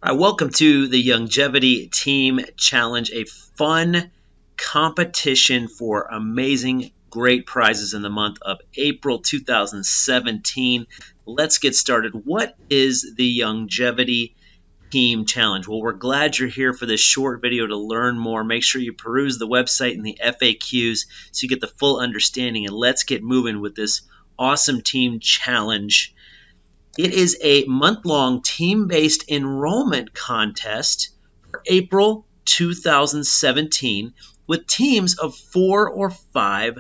All right, welcome to the Longevity Team Challenge, a fun competition for amazing, great prizes in the month of April 2017. Let's get started. What is the Longevity Team Challenge? Well, we're glad you're here for this short video to learn more. Make sure you peruse the website and the FAQs so you get the full understanding, and let's get moving with this awesome team challenge. It is a month-long team-based enrollment contest for April 2017 with teams of 4 or 5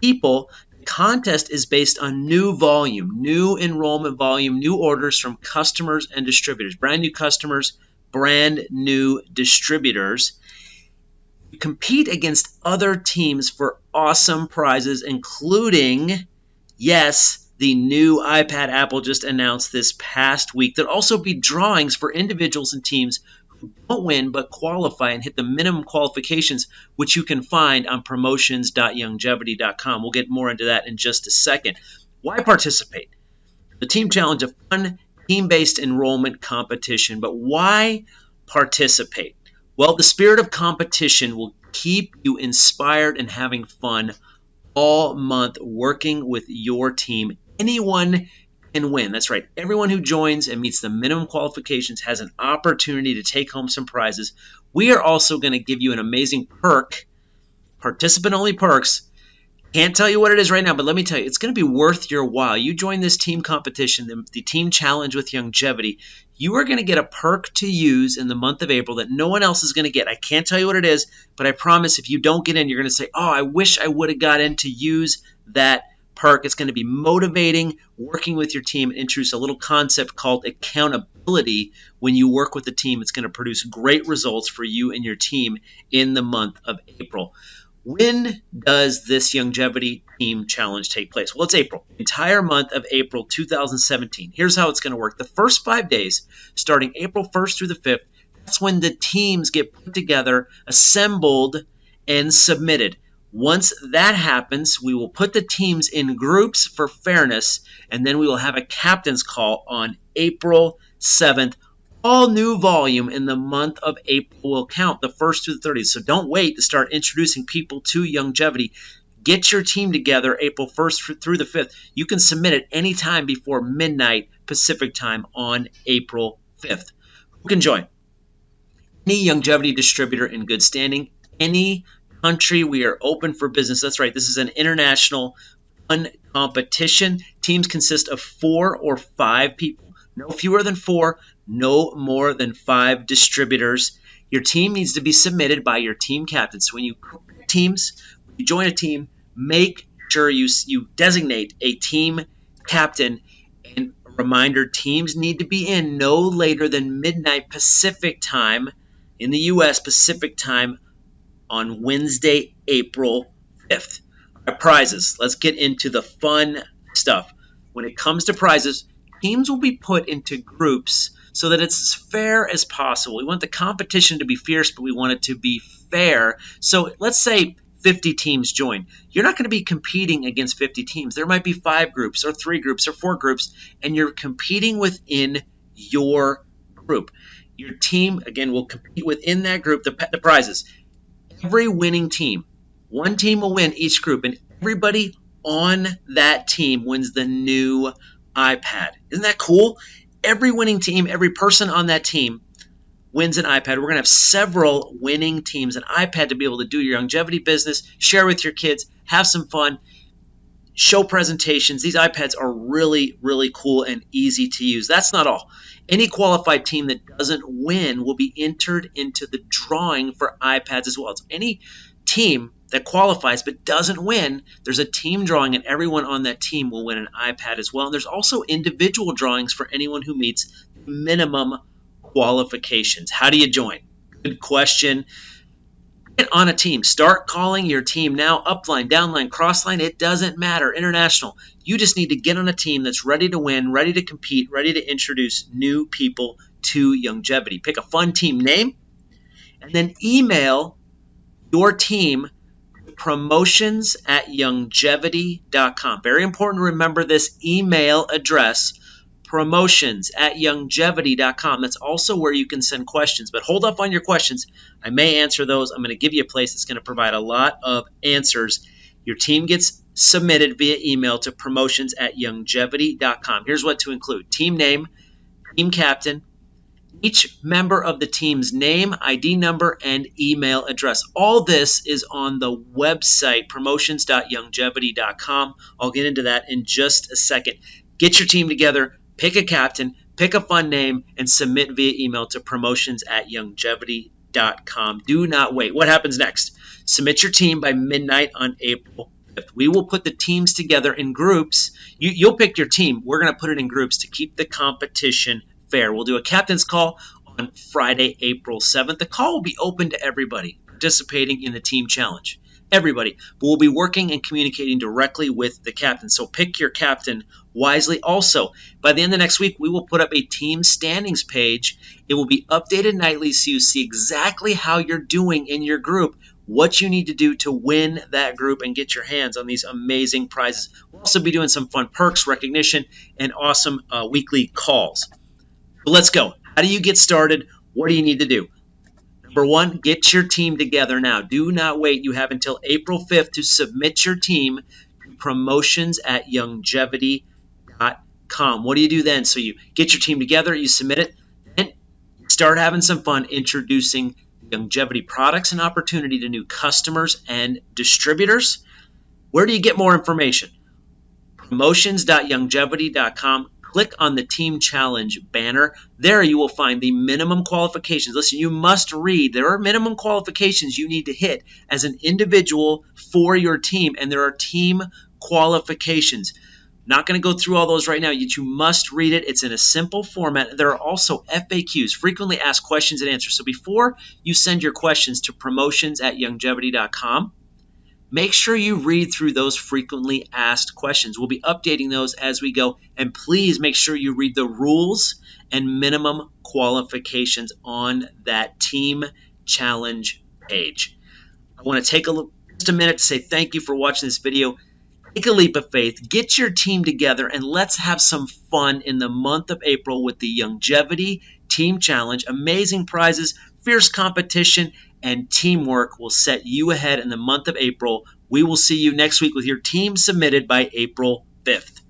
people. The contest is based on new volume, new enrollment volume, new orders from customers and distributors, brand new customers, brand new distributors. You compete against other teams for awesome prizes, including, yes, the new iPad Apple just announced this past week. There'll also be drawings for individuals and teams who don't win but qualify and hit the minimum qualifications, which you can find on promotions.longevity.com. We'll get more into that in just a second. Why participate? The Team Challenge, a fun team-based enrollment competition, but why participate? Well, the spirit of competition will keep you inspired and having fun all month working with your team. Anyone can win. That's right. Everyone who joins and meets the minimum qualifications has an opportunity to take home some prizes. We are also going to give you an amazing perk, participant-only perks. Can't tell you what it is right now, but let me tell you, it's going to be worth your while. You join this team competition, the team challenge with Longevity. You are going to get a perk to use in the month of April that no one else is going to get. I can't tell you what it is, but I promise if you don't get in, you're going to say, oh, I wish I would have got in to use that perk. It's going to be motivating, working with your team, and introduce a little concept called accountability. When you work with the team, it's going to produce great results for you and your team in the month of April. When does this Longevity Team Challenge take place? Well, it's April. The entire month of April 2017. Here's how it's going to work. The first 5 days, starting April 1st through the 5th, that's when the teams get put together, assembled, and submitted. Once that happens, we will put the teams in groups for fairness, and then we will have a captain's call on April 7th. All new volume in the month of April will count, the 1st through the 30th. So don't wait to start introducing people to Longevity. Get your team together April 1st through the 5th. You can submit it anytime before midnight Pacific time on April 5th. Who can join? Any Longevity distributor in good standing, any country. We are open for business. That's right. This is an international fun competition. Teams consist of 4 or 5 people. No fewer than 4, no more than 5 distributors. Your team needs to be submitted by your team captain. So when you join a team, make sure you designate a team captain. And a reminder, teams need to be in no later than midnight Pacific time in the U.S. Pacific time on Wednesday, April 5th. Our prizes. Let's get into the fun stuff. When it comes to prizes, teams will be put into groups so that it's as fair as possible. We want the competition to be fierce, but we want it to be fair. So let's say 50 teams join. You're not going to be competing against 50 teams. There might be 5 groups or 3 groups or 4 groups, and you're competing within your group. Your team, again, will compete within that group. The prizes. Every winning team, one team will win each group, and everybody on that team wins the new iPad. Isn't that cool? Every winning team, every person on that team wins an iPad. We're going to have several winning teams, an iPad to be able to do your Longevity business, share with your kids, have some fun, show presentations. These iPads are really, really cool and easy to use. That's not all. Any qualified team that doesn't win will be entered into the drawing for iPads as well. So any team that qualifies but doesn't win, there's a team drawing, and everyone on that team will win an iPad as well. And there's also individual drawings for anyone who meets minimum qualifications. How do you join? Good question. Get on a team. Start calling your team now. Upline, downline, crossline, it doesn't matter. International. You just need to get on a team that's ready to win, ready to compete, ready to introduce new people to Longevity. Pick a fun team name, and then email your team promotions@longevity.com. Very important to remember this email address, promotions@youngevity.com. That's also where you can send questions. But hold up on your questions. I may answer those. I'm going to give you a place that's going to provide a lot of answers. Your team gets submitted via email to promotions@youngevity.com. Here's what to include: team name, team captain, each member of the team's name, ID number, and email address. All this is on the website, promotions.youngevity.com. I'll get into that in just a second. Get your team together, pick a captain, pick a fun name, and submit via email to promotions@youngevity.com. Do not wait. What happens next? Submit your team by midnight on April 5th. We will put the teams together in groups. You'll pick your team. We're going to put it in groups to keep the competition fair. We'll do a captain's call on Friday, April 7th. The call will be open to everybody participating in the team challenge. Everybody. But we'll be working and communicating directly with the captain. So pick your captain wisely. Also, by the end of next week, we will put up a team standings page. It will be updated nightly so you see exactly how you're doing in your group, what you need to do to win that group and get your hands on these amazing prizes. We'll also be doing some fun perks, recognition, and awesome weekly calls. But let's go. How do you get started? What do you need to do? Number one, get your team together now. Do not wait. You have until April 5th to submit your team to promotions@youngevity.com. What do you do then? So you get your team together, you submit it, and start having some fun introducing Youngevity products and opportunity to new customers and distributors. Where do you get more information? Promotions.youngevity.com. Click on the Team Challenge banner. There you will find the minimum qualifications. Listen, you must read. There are minimum qualifications you need to hit as an individual for your team, and there are team qualifications. Not going to go through all those right now. You must read it. It's in a simple format. There are also FAQs, frequently asked questions and answers. So before you send your questions to promotions@youngevity.com, make sure you read through those frequently asked questions. We'll be updating those as we go. And please make sure you read the rules and minimum qualifications on that team challenge page. I want to take just a minute to say thank you for watching this video. Take a leap of faith, get your team together, and let's have some fun in the month of April with the Youngevity Team Challenge. Amazing prizes, fierce competition, and teamwork will set you ahead in the month of April. We will see you next week with your team submitted by April 5th.